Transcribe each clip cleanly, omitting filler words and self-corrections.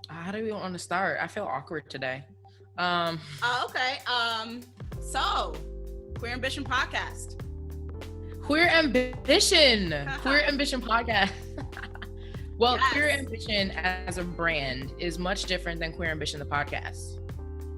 How do we want to start? I feel awkward today. Okay. So Queer Ambition Podcast. Queer Ambition. Queer Ambition podcast. Well, Yes. Queer Ambition as a brand is much different than Queer Ambition the podcast.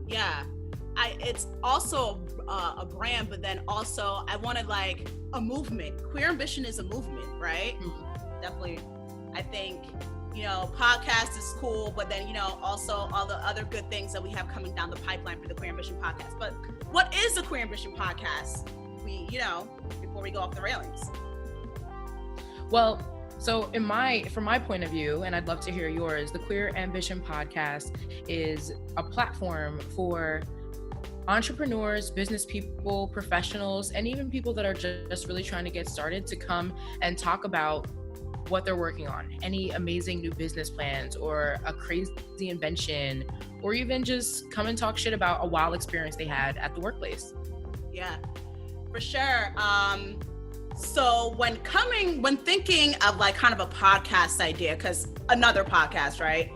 Yeah. It's also a brand, but then also I wanted like a movement. Queer Ambition is a movement, right? Definitely. I think, podcast is cool, but then, also all the other good things that we have coming down the pipeline for the Queer Ambition Podcast. But what is the Queer Ambition Podcast? Before we go off the railings. Well, so from my point of view, and I'd love to hear yours, the Queer Ambition podcast is a platform for entrepreneurs, business people, professionals, and even people that are just really trying to get started to come and talk about what they're working on, any amazing new business plans or a crazy invention, or even just come and talk shit about a wild experience they had at the workplace. Yeah, for sure. So when thinking of like kind of a podcast idea, because another podcast, right?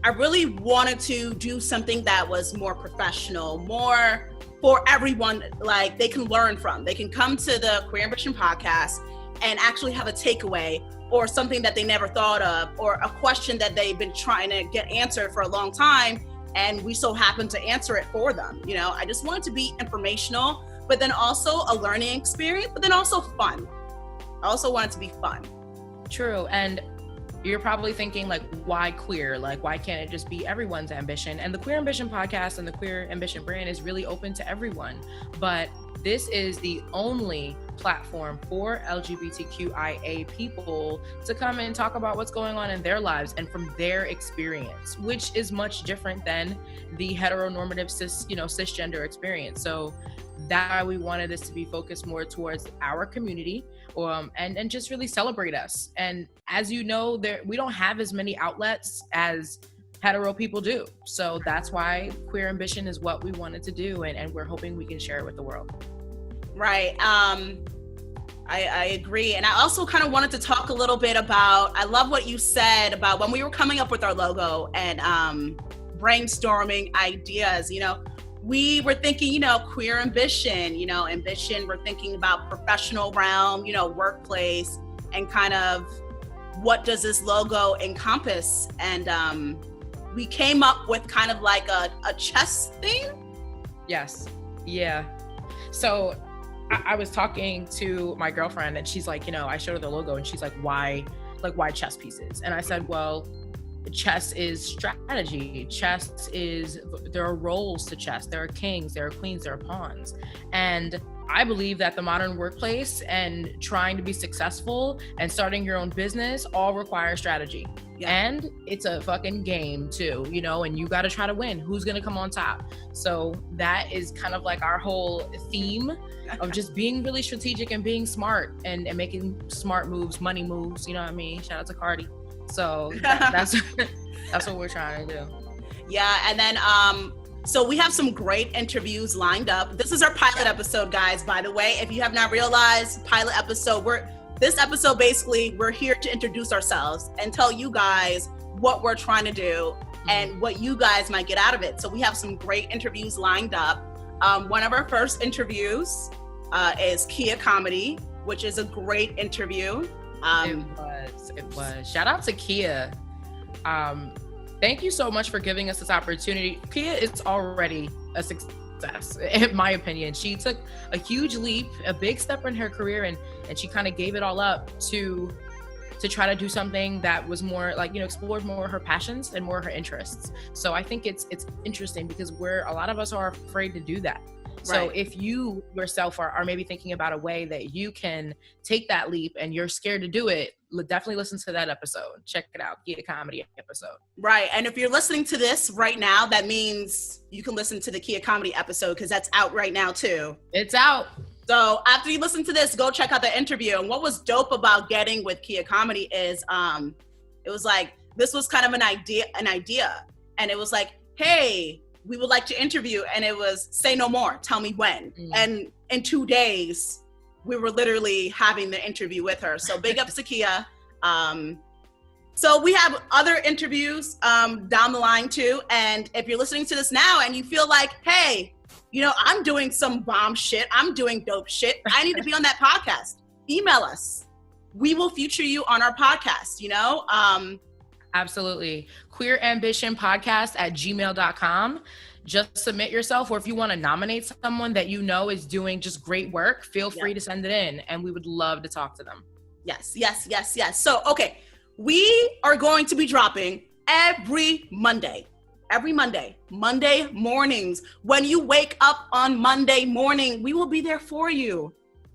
I really wanted to do something that was more professional, more for everyone, like they can learn from. They can come to the Queer Ambition podcast and actually have a takeaway or something that they never thought of, or a question that they've been trying to get answered for a long time, and we so happen to answer it for them. I just want it to be informational, but then also a learning experience, but then also fun. I also want it to be fun. True. And you're probably thinking, like, why queer? Like, why can't it just be everyone's ambition? And the Queer Ambition podcast and the Queer Ambition brand is really open to everyone. But this is the only platform for LGBTQIA people to come and talk about what's going on in their lives and from their experience, which is much different than the heteronormative cisgender experience. So that's why we wanted this to be focused more towards our community, and just really celebrate us. And as you know, we don't have as many outlets as hetero people do. So that's why Queer Ambition is what we wanted to do, and we're hoping we can share it with the world. Right. I agree. And I also kind of wanted to talk a little bit about, I love what you said about when we were coming up with our logo and brainstorming ideas, we were thinking, Queer Ambition, ambition, we're thinking about professional realm, workplace, and kind of what does this logo encompass? And we came up with kind of like a chess theme. Yes. Yeah. So I was talking to my girlfriend and she's like, I showed her the logo and she's like, why chess pieces? And I said, well, chess is strategy. There are roles to chess. There are kings, there are queens, there are pawns. And I believe that the modern workplace and trying to be successful and starting your own business all require strategy. Yeah. And it's a fucking game too, and you got to try to win. Who's going to come on top? So that is kind of like our whole theme of just being really strategic and being smart and making smart moves, money moves. You know what I mean? Shout out to Cardi. So that's what we're trying to do. Yeah. And then, so we have some great interviews lined up. This is our pilot episode, guys, by the way. If you have not realized, pilot episode, this episode, basically, we're here to introduce ourselves and tell you guys what we're trying to do and what you guys might get out of it. So we have some great interviews lined up. One of our first interviews is Kia Comedy, which is a great interview. It was. Shout out to Kia. Thank you so much for giving us this opportunity. Kia is already a success, in my opinion. She took a huge leap, a big step in her career, and she kind of gave it all up to try to do something that was more like, explored more her passions and more her interests. So I think it's interesting because a lot of us are afraid to do that. So Right. If you yourself are maybe thinking about a way that you can take that leap and you're scared to do it, definitely listen to that episode. Check it out, Kia Comedy episode. Right. And if you're listening to this right now, that means you can listen to the Kia Comedy episode because that's out right now too. It's out. So after you listen to this, go check out the interview. And what was dope about getting with Kia Comedy is it was like, this was kind of an idea. And it was like, hey, we would like to interview. And it was say no more, tell me when. And in 2 days, we were literally having the interview with her. So big ups to Kia. So we have other interviews down the line too. And if you're listening to this now and you feel like, hey, I'm doing some bomb shit, I'm doing dope shit, I need to be on that podcast, email us. We will feature you on our podcast, Absolutely. queerambitionpodcast@gmail.com. Just submit yourself, or if you want to nominate someone that is doing just great work, feel free to send it in, and we would love to talk to them. Yes. So, okay, we are going to be dropping every Monday mornings. When you wake up on Monday morning, we will be there for you.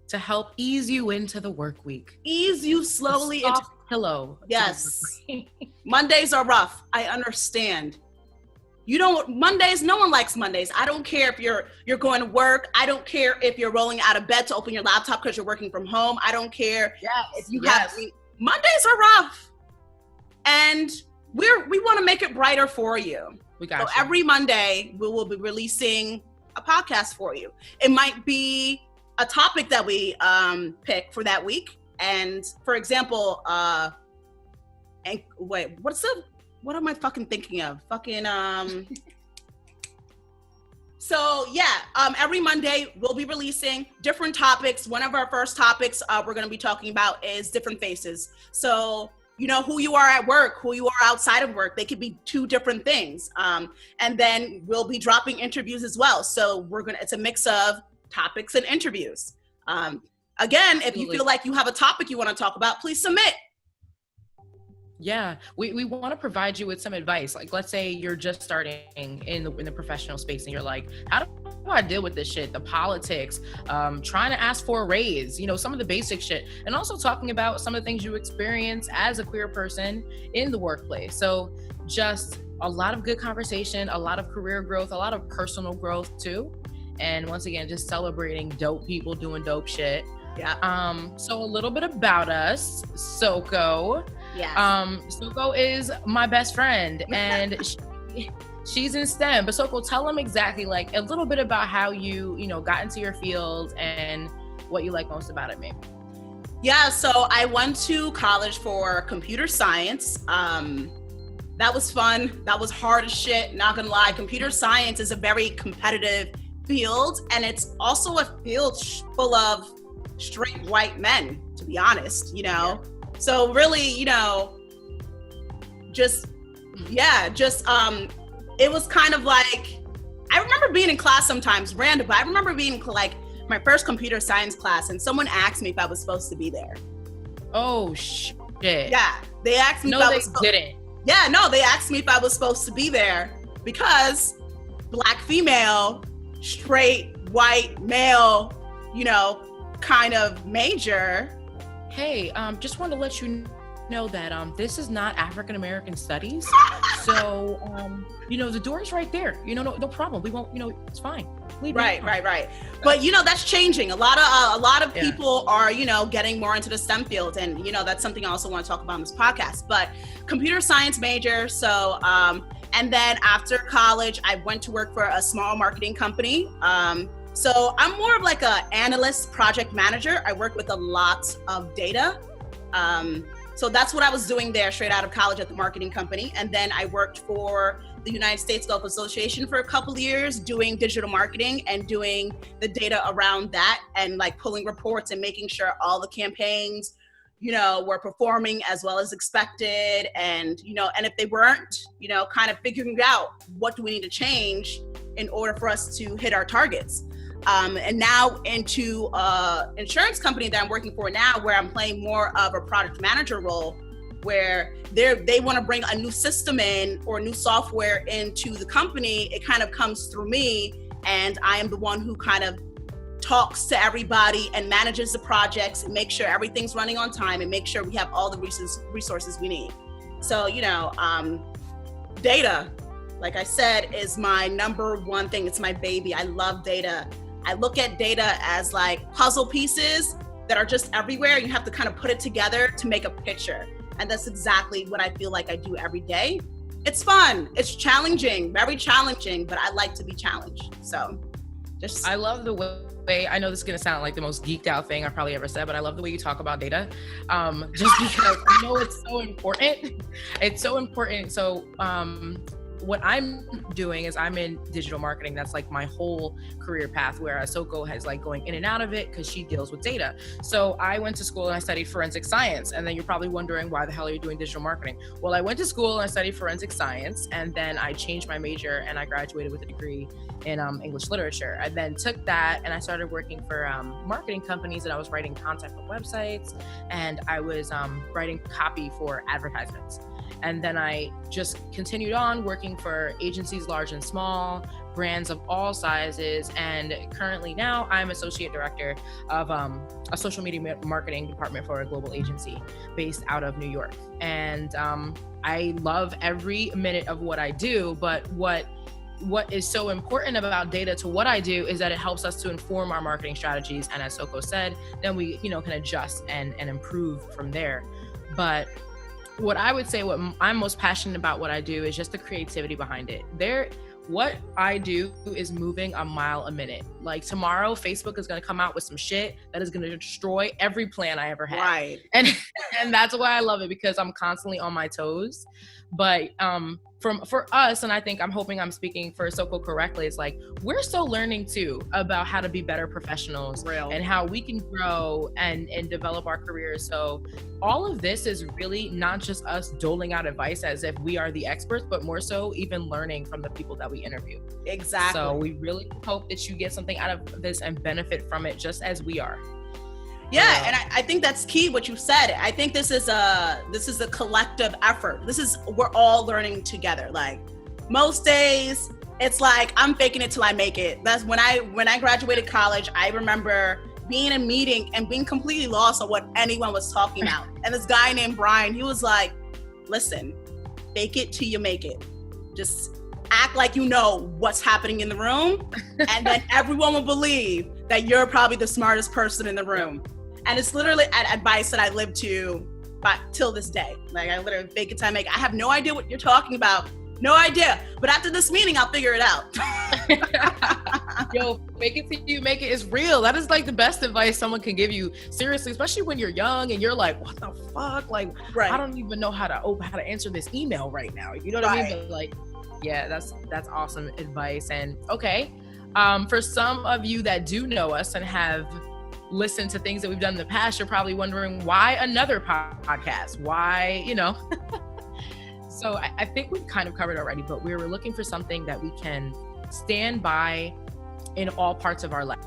To help ease you into the work week. Ease you slowly into pillow. Yes. Mondays are rough. I understand. Mondays, no one likes Mondays. I don't care if you're going to work. I don't care if you're rolling out of bed to open your laptop because you're working from home. I don't care if you have, Mondays are rough. And we want to make it brighter for you. So every Monday we will be releasing a podcast for you. It might be a topic that we pick for that week. And for example, what am I fucking thinking of? Every Monday we'll be releasing different topics. One of our first topics we're going to be talking about is different faces. So, who you are at work, who you are outside of work. They could be two different things. And then we'll be dropping interviews as well. So it's a mix of topics and interviews. Again, if you feel like you have a topic you want to talk about, please submit. Yeah, we want to provide you with some advice. Like, let's say you're just starting in the professional space and you're like, how do I deal with this shit? The politics, trying to ask for a raise, some of the basic shit, and also talking about some of the things you experience as a queer person in the workplace. So just a lot of good conversation, a lot of career growth, a lot of personal growth too. And once again, just celebrating dope people doing dope shit. Yeah. So a little bit about us. Soko. Yeah. Soko is my best friend, and she's in STEM. But Soko, tell them exactly a little bit about how you got into your field and what you like most about it, maybe. Yeah. So I went to college for computer science. That was fun. That was hard as shit. Not gonna lie. Computer science is a very competitive field, and it's also a field full of straight white men, to be honest, Yeah. So really, it was kind of like, I remember being in class sometimes, random, but I remember being in my first computer science class, and someone asked me if I was supposed to be there. Oh shit. Yeah, they asked me. No, they didn't. Yeah, no, they asked me if I was supposed to be there because Black female, straight white male, kind of major. Hey, just wanted to let you know that this is not African American studies. So the door's right there. No problem. We won't. It's fine. Right. But that's changing. A lot of people are getting more into the STEM field, and that's something I also want to talk about on this podcast. But computer science major. So and then after college, I went to work for a small marketing company. So I'm more of like a analyst, project manager. I work with a lot of data. So that's what I was doing there straight out of college at the marketing company. And then I worked for the United States Golf Association for a couple of years doing digital marketing and doing the data around that and pulling reports and making sure all the campaigns, were performing as well as expected. And, and if they weren't, kind of figuring out what do we need to change in order for us to hit our targets. And now into insurance company that I'm working for now, where I'm playing more of a product manager role, where they want to bring a new system in or new software into the company. It kind of comes through me, and I am the one who kind of talks to everybody and manages the projects and make sure everything's running on time and make sure we have all the resources we need. So, data, like I said, is my number one thing. It's my baby. I love data. I look at data as puzzle pieces that are just everywhere. You have to kind of put it together to make a picture. And that's exactly what I feel like I do every day. It's fun. It's challenging, very challenging, but I like to be challenged. So I love the way, I know this is going to sound like the most geeked out thing I've probably ever said, but I love the way you talk about data. Just because I know it's so important. It's so important. So, what I'm doing is I'm in digital marketing. That's like my whole career path, where Soko has like going in and out of it because she deals with data. So I went to school and I studied forensic science. And then you're probably wondering, why the hell are you doing digital marketing? Well, I went to school and I studied forensic science, and then I changed my major and I graduated with a degree in English literature. I then took that and I started working for marketing companies, and I was writing content for websites, and I was writing copy for advertisements. And then I just continued on working for agencies large and small, brands of all sizes. And currently now I'm associate director of a social media marketing department for a global agency based out of New York. And I love every minute of what I do, but what is so important about data to what I do is that it helps us to inform our marketing strategies. And as Soko said, then we, can adjust and improve from there. But what I would say, what I'm most passionate about what I do is just the creativity behind it. What I do is moving a mile a minute. Like tomorrow, Facebook is going to come out with some shit that is going to destroy every plan I ever had. Right. And that's why I love it, because I'm constantly on my toes. But for us, and I'm hoping I'm speaking for Soko correctly, it's like we're still learning too about how to be better professionals. Real. And how we can grow and develop our careers. So all of this is really not just us doling out advice as if we are the experts, but more so even learning from the people that we interview. Exactly. So we really hope that you get something out of this and benefit from it just as we are. Yeah, and I think that's key what you said. I think this is a collective effort. We're all learning together. Like most days, it's like I'm faking it till I make it. That's when I graduated college, I remember being in a meeting and being completely lost on what anyone was talking about. And this guy named Brian, he was like, listen, fake it till you make it. Just act like you know what's happening in the room, and then everyone will believe that you're probably the smartest person in the room. And it's literally advice that I live to till this day. Like I literally fake it till I make it. I have no idea what you're talking about. No idea. But after this meeting, I'll figure it out. Yo, fake it till you make it is real. That is like the best advice someone can give you. Seriously, especially when you're young and you're like, what the fuck? Like, right. I don't even know how to answer this email right now. You know what I mean? But like, yeah, that's awesome advice. And okay, for some of you that do know us and have listened to things that we've done in the past, you're probably wondering why another podcast? Why, So I think we've kind of covered already, but we were looking for something that we can stand by in all parts of our life.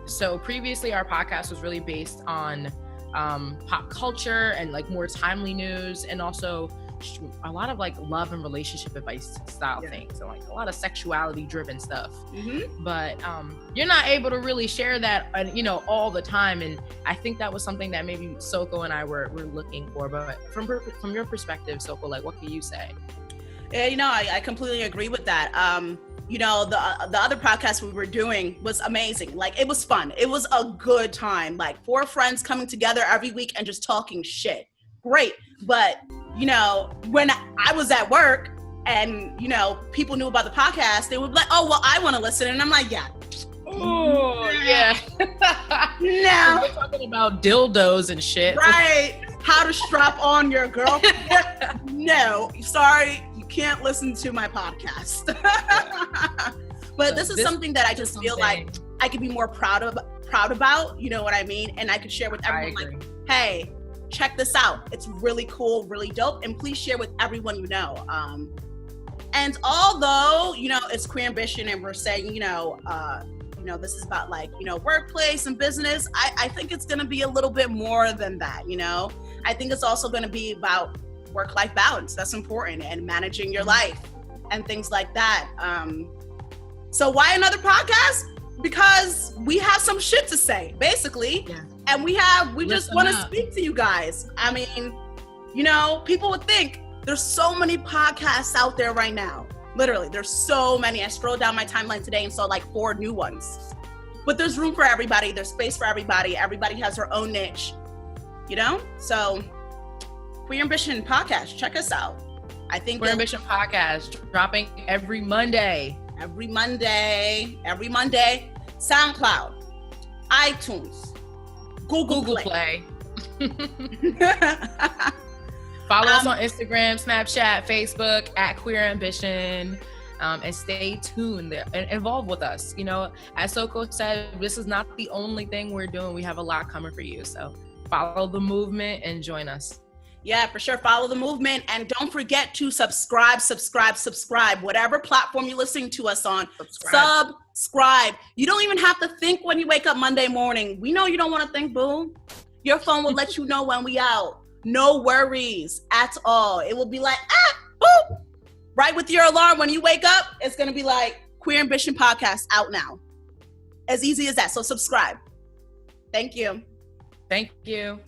So previously our podcast was really based on pop culture and like more timely news, and also a lot of like love and relationship advice style things, and like a lot of sexuality driven stuff. Mm-hmm. But you're not able to really share that all the time, and I think that was something that maybe Soko and I were looking for. But from your perspective, Soko, like what can you say? Yeah, I completely agree with that. The other podcast we were doing was amazing. Like it was fun. It was a good time. Like 4 friends coming together every week and just talking shit. Great. But when I was at work and, people knew about the podcast, they would be like, oh, well, I want to listen. And I'm like, yeah. Oh, yeah. No. We're talking about dildos and shit. Right. How to strap on your girlfriend. No, sorry. You can't listen to my podcast. But this is something that I just feel like I could be more proud about, you know what I mean? And I could share with everyone like, hey, check this out. It's really cool, really dope. And please share with everyone you know. And although, it's Queer Ambition and we're saying, this is about like, workplace and business, I think it's going to be a little bit more than that, I think it's also going to be about work-life balance. That's important, and managing your life and things like that. So why another podcast? Because we have some shit to say, basically. Yeah. And we just want to speak to you guys. I mean, people would think there's so many podcasts out there right now. Literally, there's so many. I scrolled down my timeline today and saw like 4 new ones. But there's room for everybody. There's space for everybody. Everybody has their own niche, So Queer Ambition Podcast, check us out. I think Queer Ambition Podcast dropping every Monday. Every Monday. SoundCloud, iTunes, Google Play. Follow us on Instagram, Snapchat, Facebook at Queer Ambition. And stay tuned and involve with us. You know, as Soko said, this is not the only thing we're doing. We have a lot coming for you. So follow the movement and join us. Yeah, for sure. Follow the movement. And don't forget to subscribe. Whatever platform you're listening to us on, subscribe. You don't even have to think when you wake up Monday morning. We know you don't want to think, boo. Your phone will let you know when we out. No worries at all. It will be like, boop. Right with your alarm, when you wake up, it's going to be like Queer Ambition Podcast out now. As easy as that. So subscribe. Thank you. Thank you.